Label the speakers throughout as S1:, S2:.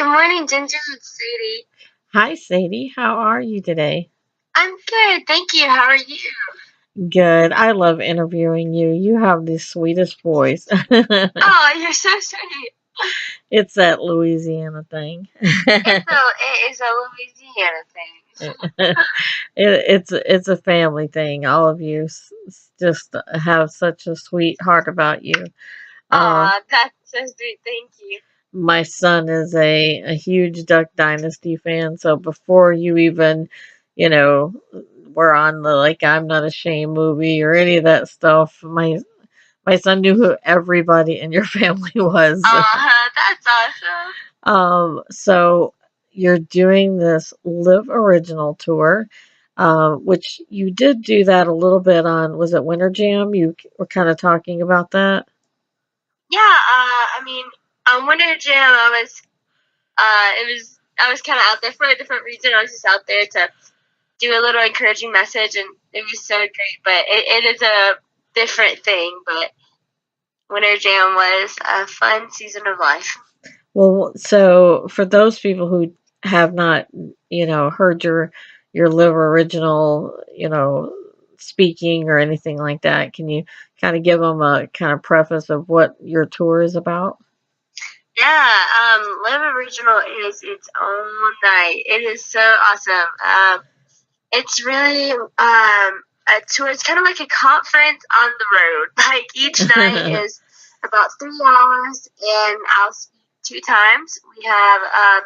S1: Good morning, Ginger. It's Sadie.
S2: Hi, Sadie. How are you today?
S1: I'm good, thank you. How are you?
S2: Good. I love interviewing you. You have the sweetest voice.
S1: Oh, you're so sweet.
S2: It's that Louisiana thing.
S1: It is a Louisiana thing.
S2: It's a family thing. All of you just have such a sweet heart about you. Uh,
S1: Aw, that's so sweet. Thank you.
S2: my son is a huge Duck Dynasty fan, so before you even, you know, were on the like I'm Not Ashamed movie or any of that stuff, my son knew who everybody in your family was.
S1: That's awesome.
S2: So you're doing this Live Original tour, which you did do that a little bit on, was it Winter Jam? You were kind of talking about that.
S1: Yeah, I mean, on Winter Jam, I was kind of out there for a different reason. I was just out there to do a little encouraging message, and it was so great. But it is a different thing. But Winter Jam was a fun season of life.
S2: Well, so for those people who have not, heard your Live Original, speaking or anything like that, can you kind of give them a kind of preface of what your tour is about?
S1: Yeah, Live Original is its own night. It is so awesome. It's really a tour. It's kind of like a conference on the road. Like each night is about 3 hours, and I'll speak two times. We have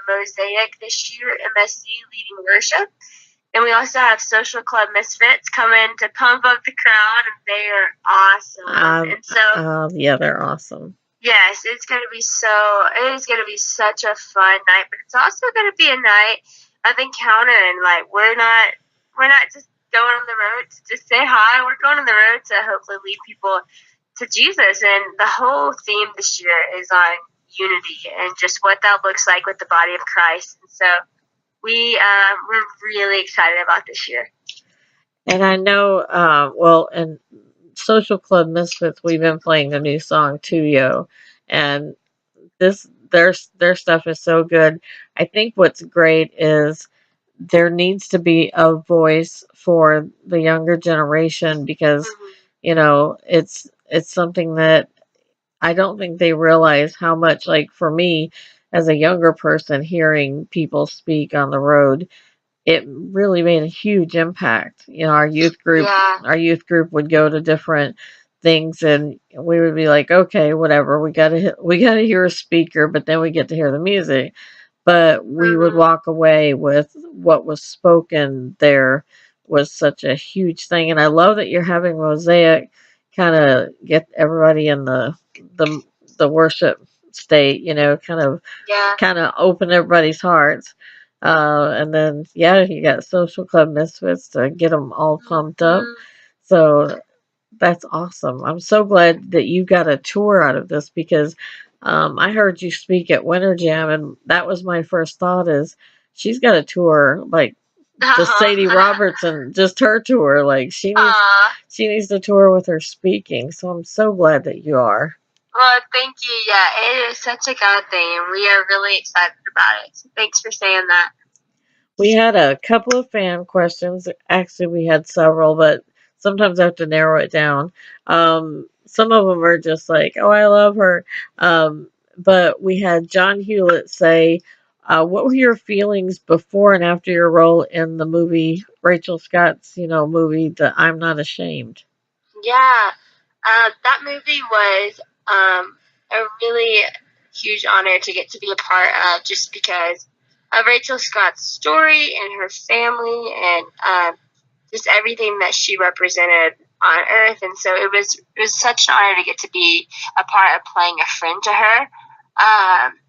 S1: Mosaic this year, MSC leading worship, and we also have Social Club Misfits coming to pump up the crowd, and they are awesome. And so
S2: yeah, they're awesome.
S1: yes, it is gonna be such a fun night, but it's also gonna be a night of encounter, and like we're not just going on the road to just say hi. We're going on the road to hopefully lead people to Jesus, and the whole theme this year is on unity and just what that looks like with the body of Christ. And so we're really excited about this year.
S2: And I know, well, and Social Club Misfits, we've been playing the new song Tuyo, and this their stuff is so good. I think what's great is there needs to be a voice for the younger generation because
S1: Mm-hmm.
S2: it's something that I don't think they realize how much, like for me as a younger person hearing people speak on the road, it really made a huge impact.
S1: Yeah.
S2: Our youth group would go to different things and we would be like, okay, whatever, we got to hear a speaker, but then we get to hear the music. But we would
S1: Mm-hmm.
S2: walk away with what was spoken there was such a huge thing. And I love that you're having Mosaic kind of get everybody in the the worship state,
S1: Yeah.
S2: kind of open everybody's hearts. And then, yeah, you got Social Club Misfits to get them all pumped up.
S1: Mm-hmm.
S2: So that's awesome. I'm so glad that you got a tour out of this because I heard you speak at Winter Jam, and that was my first thought is she's got a tour like the Sadie Robertson, just her tour. Like
S1: Aw.
S2: she needs to tour with her speaking. So I'm so glad that you are.
S1: Well, thank you. Yeah, it is such a God thing, and we are really excited about it. So thanks for saying that.
S2: We had a couple of fan questions. Actually, we had several, but sometimes I have to narrow it down. Some of them are just like, "Oh, I love her." But we had John Hewlett say, "What were your feelings before and after your role in the movie Rachel Scott's, movie, The I'm Not Ashamed?"
S1: Yeah, that movie was a really huge honor to get to be a part of, just because of Rachel Scott's story and her family, and just everything that she represented on Earth. And so it was such an honor to get to be a part of playing a friend to her.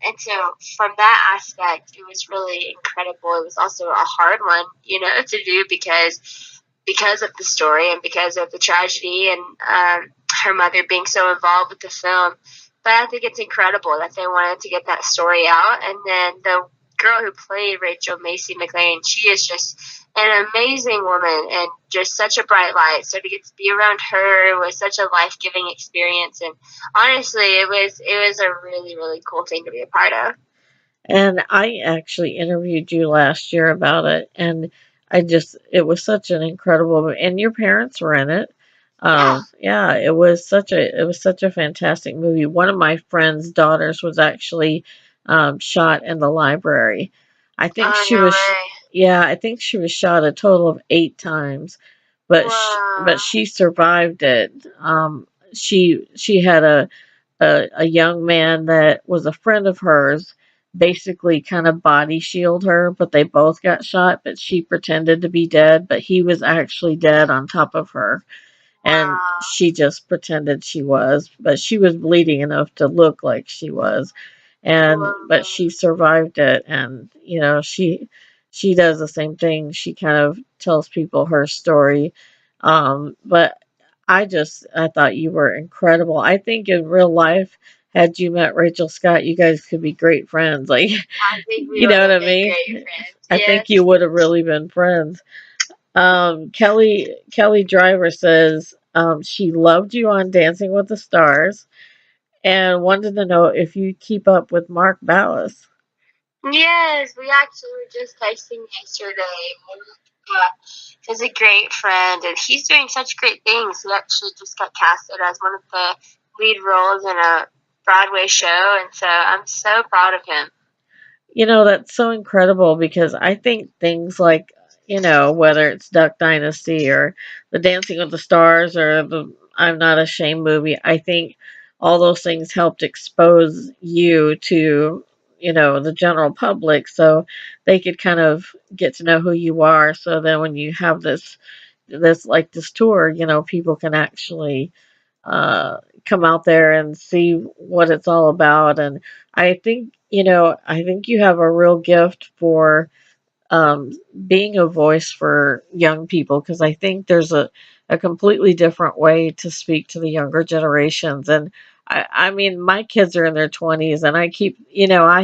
S1: And so from that aspect, it was really incredible. It was also a hard one, to do because of the story and because of the tragedy and her mother being so involved with the film. But I think it's incredible that they wanted to get that story out. And then the girl who played Rachel, Macy McLean, she is just an amazing woman and just such a bright light. So to get to be around her was such a life giving experience. And honestly, it was a really, really cool thing to be a part of.
S2: And I actually interviewed you last year about it, and it was such an incredible, and your parents were in it.
S1: Yeah.
S2: Yeah, it was such a fantastic movie. One of my friend's daughters was actually shot in the library. I think
S1: Oh,
S2: she
S1: no
S2: was,
S1: way.
S2: yeah, I think she was shot a total of 8 times, but
S1: Wow.
S2: she survived it. She had a young man that was a friend of hers basically kind of body shield her, but they both got shot, but she pretended to be dead, but he was actually dead on top of her. And
S1: Wow.
S2: she just pretended she was, but she was bleeding enough to look like she was. And but
S1: Whoa.
S2: she survived it, and she does the same thing. She kind of tells people her story. But I thought you were incredible. I think in real life, had you met Rachel Scott, you guys could be great friends. Like,
S1: I think we
S2: you
S1: would
S2: know what
S1: have
S2: I
S1: been
S2: mean?
S1: great friends.
S2: I think
S1: Yes.
S2: you would have really been friends. Kelly Driver says she loved you on Dancing with the Stars and wanted to know if you keep up with Mark Ballas.
S1: Yes, we actually were just texting yesterday. He's a great friend, and he's doing such great things. He actually just got casted as one of the lead roles in a Broadway show, and so I'm so proud of him.
S2: You know, that's so incredible because I think things like, whether it's Duck Dynasty or the Dancing with the Stars or the I'm Not Ashamed movie, I think all those things helped expose you to, the general public so they could kind of get to know who you are. So then when you have this tour, people can actually uh, come out there and see what it's all about. And I think you have a real gift for um, being a voice for young people because I think there's a completely different way to speak to the younger generations. And I mean, my kids are in their 20s, and I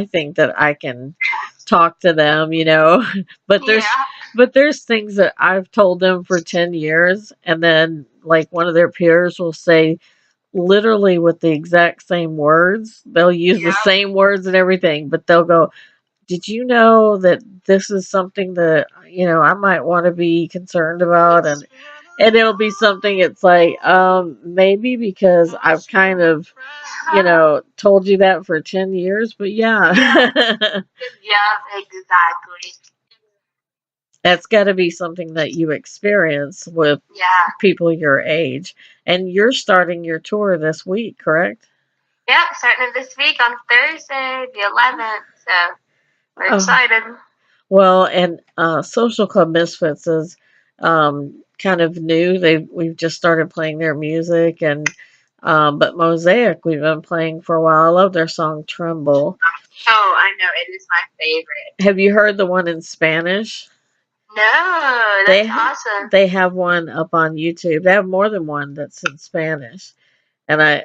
S2: think that I can talk to them, but
S1: Yeah,
S2: there's things that I've told them for 10 years, and then like one of their peers will say, literally with the exact same words. They'll use the
S1: yeah,
S2: same words and everything, but they'll go, "Did you know that this is something that, I might want to be concerned about?" And it'll be something it's like, maybe because I've kind of, told you that for 10 years, but
S1: yeah,
S2: yeah.
S1: yeah, exactly.
S2: That's got to be something that you experience with
S1: Yeah,
S2: people your age. And you're starting your tour this week, correct?
S1: yeah. Starting this week on Thursday, the 11th. So we're
S2: Oh,
S1: excited.
S2: well, and Social Club Misfits is kind of new. We've just started playing their music, and but Mosaic we've been playing for a while. I love their song "Tremble."
S1: Oh, I know it is my favorite.
S2: Have you heard the one in Spanish?
S1: No, that's
S2: They
S1: awesome.
S2: they have one up on YouTube. They have more than one that's in Spanish. And I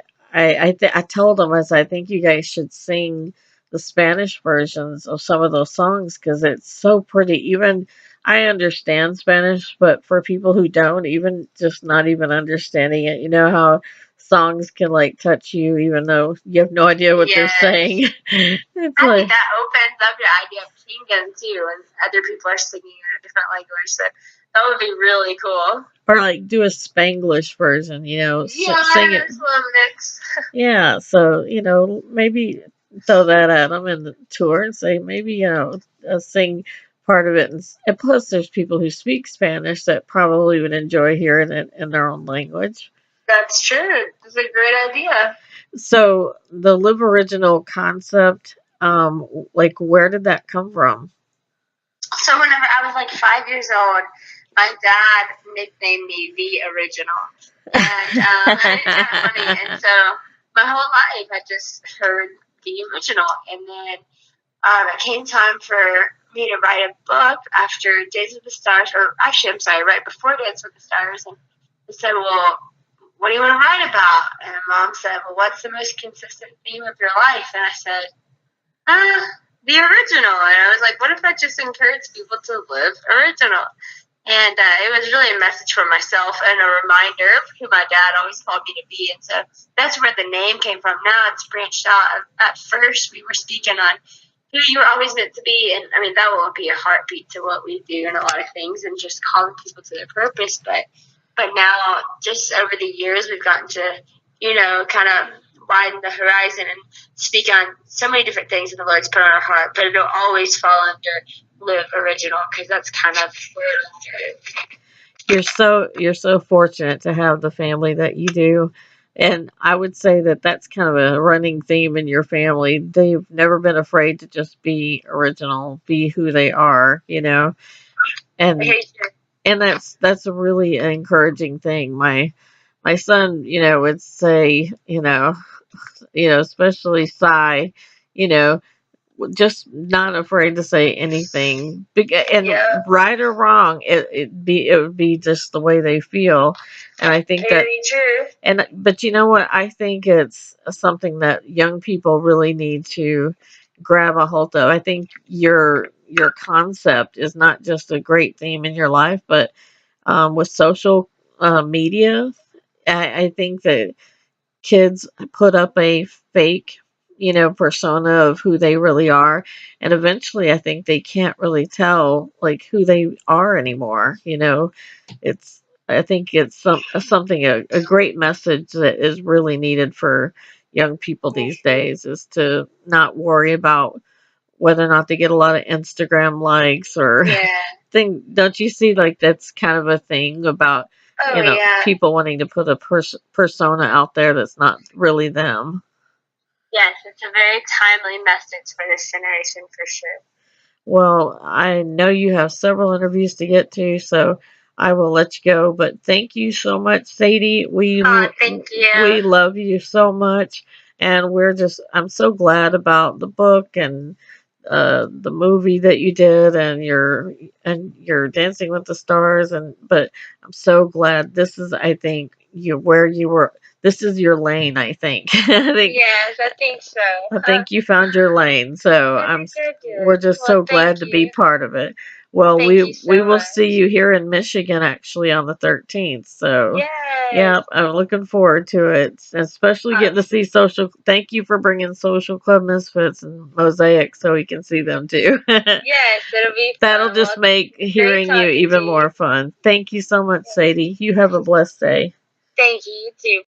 S2: told them, I think you guys should sing the Spanish versions of some of those songs because it's so pretty. Even I understand Spanish, but for people who don't, even just not even understanding it, you know how songs can like touch you even though you have no idea what they're saying.
S1: Yes.
S2: It's
S1: I think
S2: like,
S1: that opens up your idea of kingdom too, and other people are singing in a different language. So that would be really cool.
S2: or like do a Spanglish version, sing it.
S1: Yes, love mix.
S2: Yeah, so maybe throw that at them in the tour and say maybe sing part of it, and plus there's people who speak Spanish that probably would enjoy hearing it in their own language.
S1: That's true. That's a great idea.
S2: So the live original concept, like where did that come from?
S1: So whenever I was like 5 years old, my dad nicknamed me the original, and it's kind of funny. And so my whole life I just heard the original, and then it came time for me to write a book after Days of the Stars, or actually, I'm sorry, right before Days with the Stars. And I said, "Well, what do you want to write about?" And Mom said, "Well, what's the most consistent theme of your life?" And I said, the original. And I was like, what if I just encourage people to live original? And it was really a message for myself and a reminder of who my dad always called me to be. And so that's where the name came from. Now it's branched out. At first, we were speaking on who you were always meant to be. And I mean, that will be a heartbeat to what we do in a lot of things and just calling people to their purpose. But now, just over the years, we've gotten to, kind of widen the horizon and speak on so many different things that the Lord's put on our heart. But it'll always fall under Live Original, because that's kind of where it started.
S2: You're so fortunate to have the family that you do. And I would say that that's kind of a running theme in your family. They've never been afraid to just be original, be who they are, And and that's a really encouraging thing. My son, would say, especially Cy, you know, just not afraid to say anything. And
S1: Yeah.
S2: right or wrong, it would be just the way they feel. And I think that,
S1: Very true.
S2: but you know what? I think it's something that young people really need to grab a hold of. I think your concept is not just a great theme in your life, but with social media, I think that kids put up a fake, persona of who they really are. And eventually I think they can't really tell like who they are anymore. It's, I think it's something, a great message that is really needed for young people these days is to not worry about whether or not they get a lot of Instagram likes or
S1: Yeah.
S2: thing. Don't you see like that's kind of a thing about
S1: Yeah.
S2: people wanting to put a persona out there that's not really them?
S1: Yes, it's a very timely message for this generation for sure.
S2: Well, I know you have several interviews to get to, so I will let you go. But thank you so much, Sadie.
S1: Thank you.
S2: We love you so much, and I'm so glad about the book and the movie that you did and your Dancing with the Stars. And but I'm so glad this is, I think, where you were. This is your lane, I think.
S1: Yes, I think so.
S2: I think you found your lane. So we're just so glad to be part of it. Well,
S1: Thank you
S2: we
S1: so
S2: will
S1: much.
S2: see you here in Michigan actually on the 13th. So
S1: Yes.
S2: yeah, I'm looking forward to it, especially getting to see social. Thank you for bringing Social Club Misfits and Mosaic so we can see them too.
S1: Yes, it'll be fun.
S2: That'll just make hearing you even more fun. Thank you so much, Sadie. You have a blessed day.
S1: Thank you, you too.